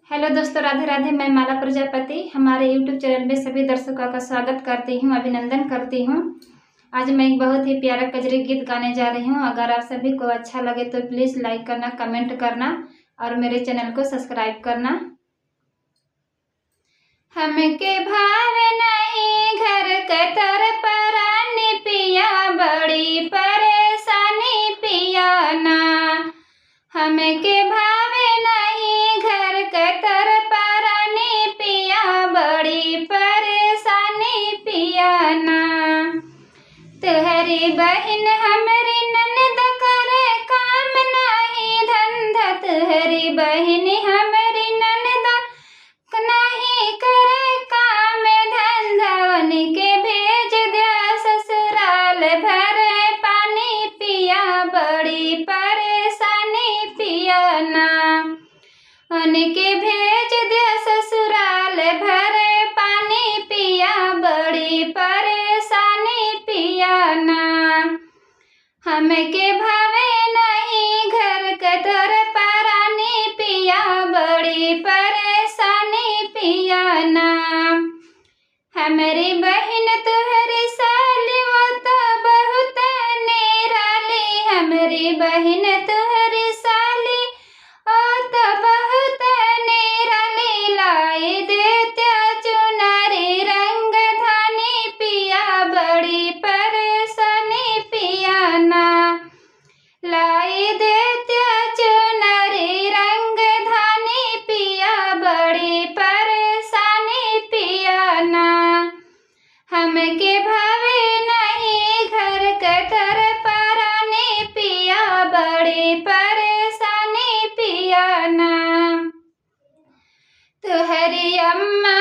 Hello दोस्तों, राधे राधे। मैं माला प्रजापति हमारे यूट्यूब चैनल में सभी दर्शकों का स्वागत करती हूं, अभिनंदन करती हूं। आज मैं एक बहुत ही प्यारा कजरी गीत गाने जा रही हूं। अगर आप सभी को अच्छा लगे तो प्लीज़ लाइक करना, कमेंट करना और मेरे चैनल को सब्सक्राइब करना। हमके भावे नहीं घर कतर परानी पिया, बड़ी परेशानी पिया ना। हमके भावे नहीं घर कतर परानी पिया, बड़ी परेशानी पिया ना। तुहरी बहन हमरी ननद करे काम नहीं धंधा, तुहरी बहन हमरी ननद नहीं करे काम धंधा। उनके भेज दिया ससुराल भरे पानी पिया, बड़ी परेशानी पिया ना। उनके भेज दिया ससुराल भरे पानी पिया, बड़ी परेशानी पिया ना। हमके भावे नहीं घर कतर परानी पिया, बड़ी परेशानी पिया ना। हमारी बहन तुहरी साली वो तो बहुत निराली, हमारी बहन तुहरी साली ओ तो बहुत निराली। लाई देत्या चुनारी रंग धानी पिया, बड़ी परेशानी पिया ना। लाई देत्या चुनारी रंग धानी पिया, बड़ी परेशानी पिया ना। हमके भावे नहीं घर कतर परानी पिया, बड़ी परेशानी पिया ना। तुहरी अम्मा